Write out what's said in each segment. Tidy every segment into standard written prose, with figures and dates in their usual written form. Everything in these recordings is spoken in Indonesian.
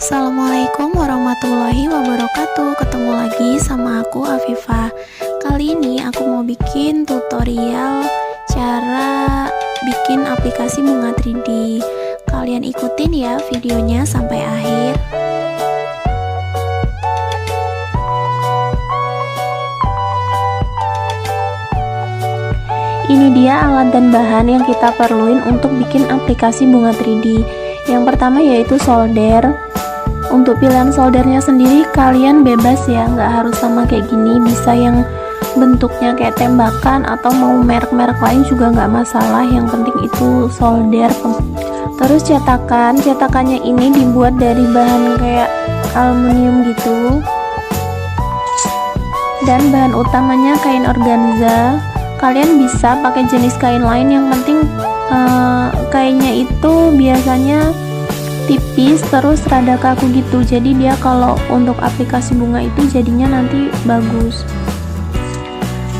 Assalamualaikum warahmatullahi wabarakatuh. Ketemu lagi sama aku Afifah. Kali ini aku mau bikin tutorial cara bikin aplikasi bunga 3D. Kalian ikutin ya videonya sampai akhir. Ini dia alat dan bahan yang kita perluin untuk bikin aplikasi bunga 3D. Yang pertama yaitu solder. Untuk pilihan soldernya sendiri kalian bebas ya, nggak harus sama kayak gini, bisa yang bentuknya kayak tembakan atau mau merek-merek lain juga nggak masalah, yang penting itu solder. Terus cetakannya ini dibuat dari bahan kayak aluminium gitu, dan bahan utamanya kain organza. Kalian bisa pakai jenis kain lain, yang penting kainnya itu biasanya tipis terus rada kaku gitu, jadi dia kalau untuk aplikasi bunga itu jadinya nanti bagus.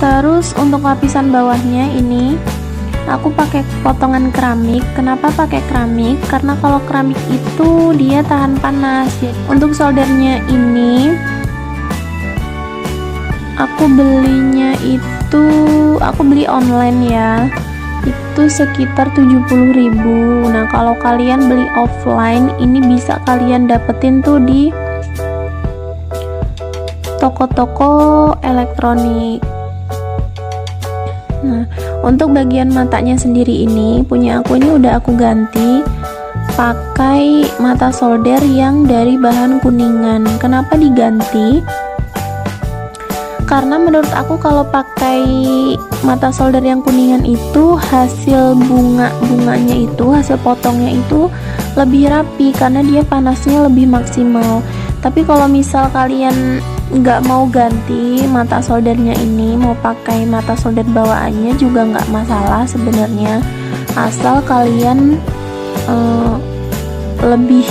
Terus untuk lapisan bawahnya ini aku pakai potongan keramik. Kenapa pakai keramik? Karena kalau keramik itu dia tahan panas. Untuk soldernya ini aku beli online ya, itu sekitar 70.000. Nah kalau kalian beli offline ini bisa kalian dapetin tuh di toko-toko elektronik. Nah untuk bagian matanya sendiri ini punya aku ini udah aku ganti pakai mata solder yang dari bahan kuningan. Kenapa diganti? Karena menurut aku kalau pakai mata solder yang kuningan itu hasil bunganya itu, hasil potongnya itu lebih rapi karena dia panasnya lebih maksimal. Tapi kalau misal kalian nggak mau ganti mata soldernya ini, mau pakai mata solder bawaannya juga nggak masalah sebenarnya, asal kalian lebih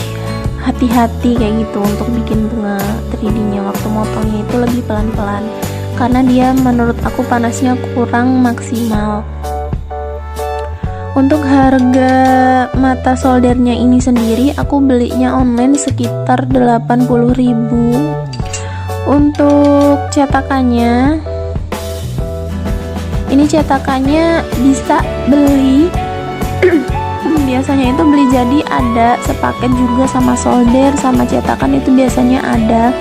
hati-hati kayak gitu untuk bikin bunga 3D nya waktu motongnya itu lebih pelan-pelan, karena dia menurut aku panasnya kurang maksimal. Untuk harga mata soldernya ini sendiri aku belinya online sekitar 80.000. Untuk cetakannya ini cetakannya bisa beli biasanya itu beli jadi ada sepaket juga sama solder sama cetakan, itu biasanya ada.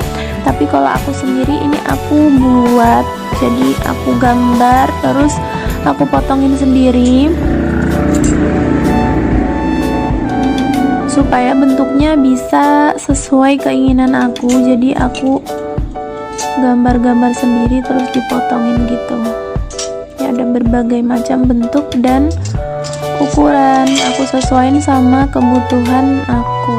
Tapi kalau aku sendiri ini aku buat, jadi aku gambar terus aku potongin sendiri supaya bentuknya bisa sesuai keinginan aku. Jadi aku gambar-gambar sendiri terus dipotongin gitu ya, ada berbagai macam bentuk dan ukuran, aku sesuaiin sama kebutuhan aku.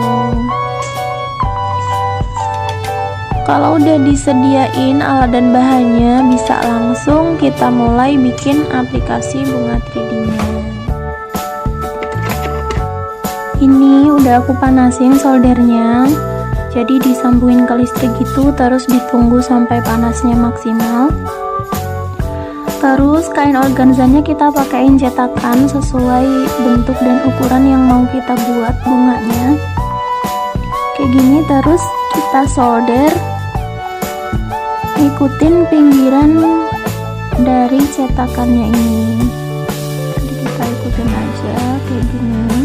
Kalau udah disediain alat dan bahannya, bisa langsung kita mulai bikin aplikasi bunga 3D nya. Ini udah aku panasin soldernya, jadi disambungin ke listrik gitu, terus ditunggu sampai panasnya maksimal. Terus kain organzanya kita pakaiin cetakan sesuai bentuk dan ukuran yang mau kita buat bunganya kayak gini. Terus kita solder ikutin pinggiran dari cetakannya ini, jadi kita ikutin aja kayak gini.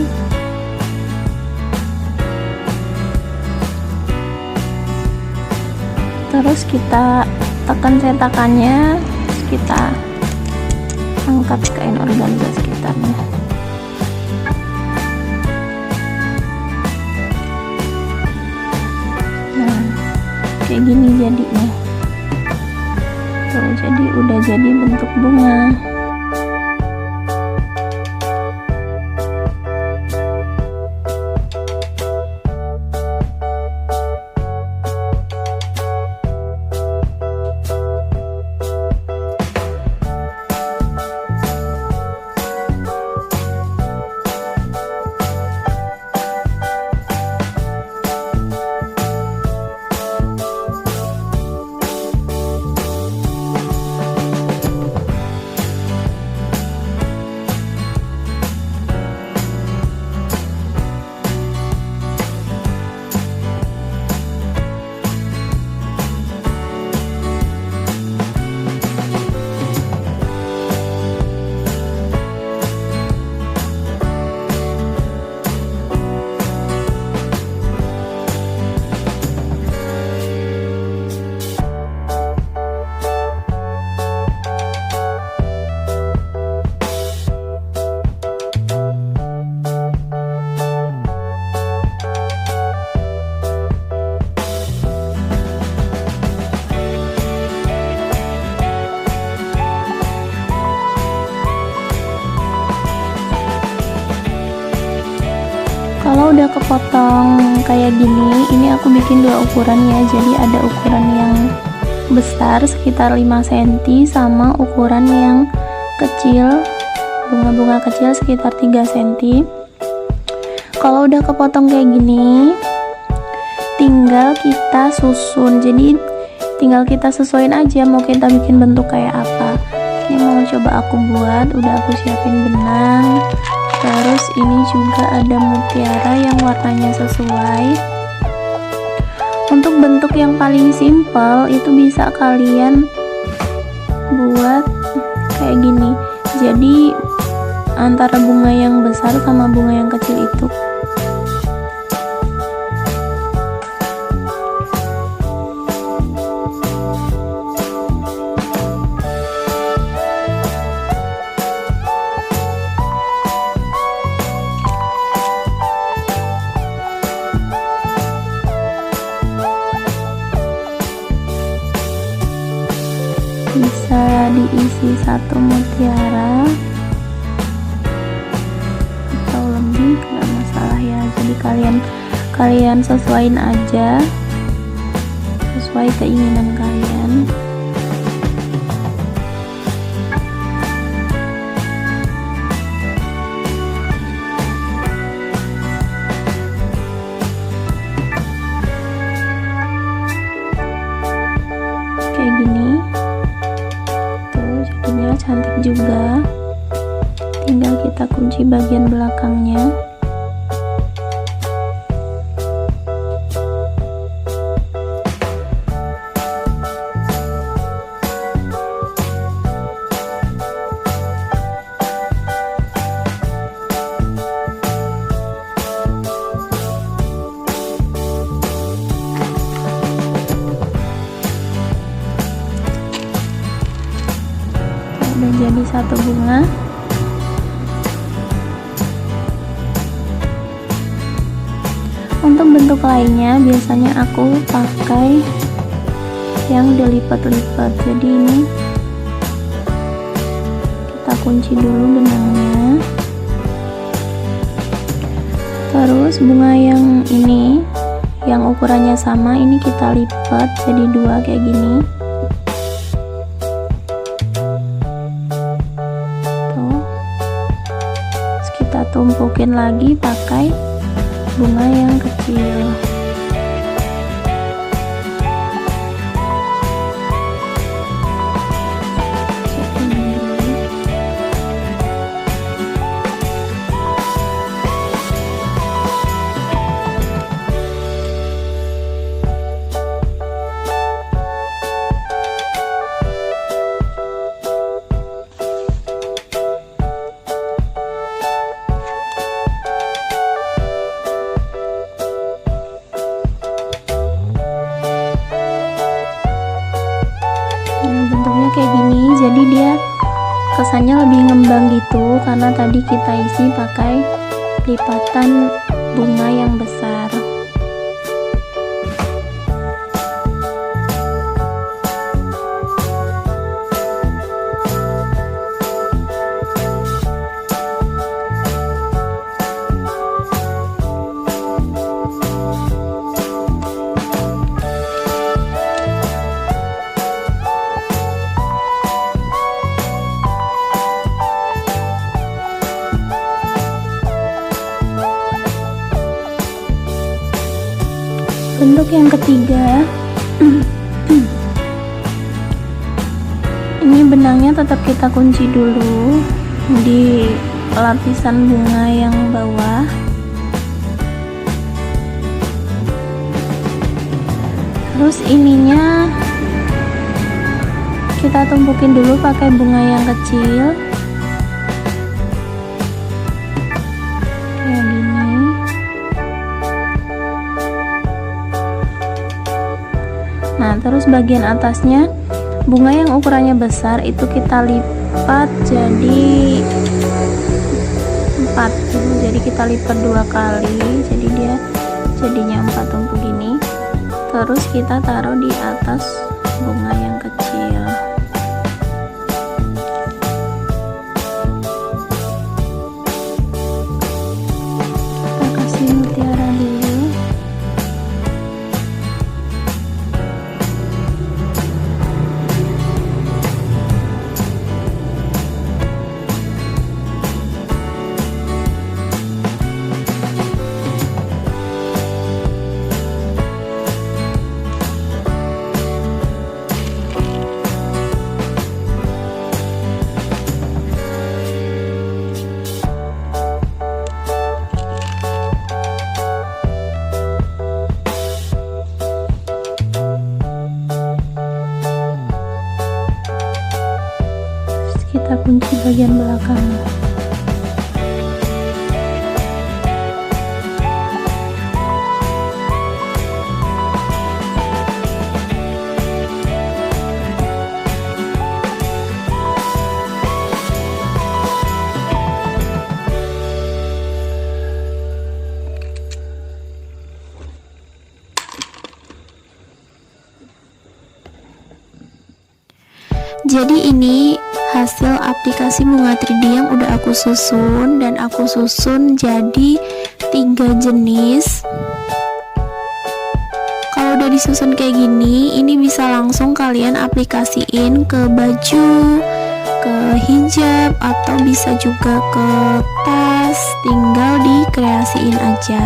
Terus kita tekan cetakannya, terus kita angkat kain organza sekitarnya. Nah kayak gini jadinya tuh, jadi udah jadi bentuk bunga. kepotong kayak gini, ini aku bikin dua ukuran ya. Jadi ada ukuran yang besar sekitar 5 cm sama ukuran yang kecil, bunga-bunga kecil sekitar 3 cm. Kalau udah kepotong kayak gini, tinggal kita susun. Jadi tinggal kita sesuaiin aja mau kita bikin bentuk kayak apa. Ini mau coba aku buat, udah aku siapin benang. Terus ini juga ada mutiara yang warnanya sesuai. Untuk bentuk yang paling simple itu bisa kalian buat kayak gini. Jadi antara bunga yang besar sama bunga yang kecil itu. Bisa diisi 1 mutiara atau lebih, nggak masalah ya. Jadi kalian sesuaiin aja sesuai keinginan kalian. Kayak gini cantik juga. Tinggal kita kunci bagian belakangnya. Udah jadi 1 bunga. Untuk bentuk lainnya biasanya aku pakai yang dilipat-lipat. Jadi ini kita kunci dulu benangnya. Terus bunga yang ini yang ukurannya sama, ini kita lipat jadi 2 kayak gini. Kita tumpukin lagi pakai bunga yang kecil. Bentuknya kayak gini, jadi dia kesannya lebih ngembang gitu karena tadi kita isi pakai lipatan bunga yang besar. Bentuk yang ketiga, ini benangnya tetap kita kunci dulu di lapisan bunga yang bawah. Terus ininya kita tumpukin dulu pakai bunga yang kecil kayak gini. Nah, terus bagian atasnya bunga yang ukurannya besar itu kita lipat jadi 4. Jadi kita lipat 2 kali, jadi dia jadinya 4 tumpuk gini. Terus kita taruh di atas bunga yang kecil. Kita kasih mutiara kunci bagian belakangnya. Jadi ini hasil aplikasi bunga 3D yang udah aku susun, dan aku susun jadi 3 jenis. Kalau udah disusun kayak gini, ini bisa langsung kalian aplikasiin ke baju, ke hijab, atau bisa juga ke tas, tinggal dikreasiin aja.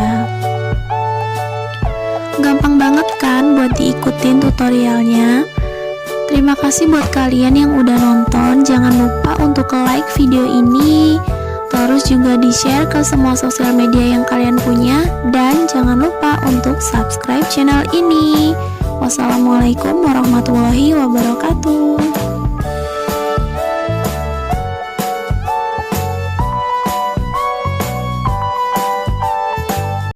Gampang banget kan buat diikutin tutorialnya. Terima kasih buat kalian yang udah nonton. Jangan lupa untuk like video ini, terus juga di-share ke semua sosial media yang kalian punya, dan jangan lupa untuk subscribe channel ini. Wassalamualaikum warahmatullahi wabarakatuh.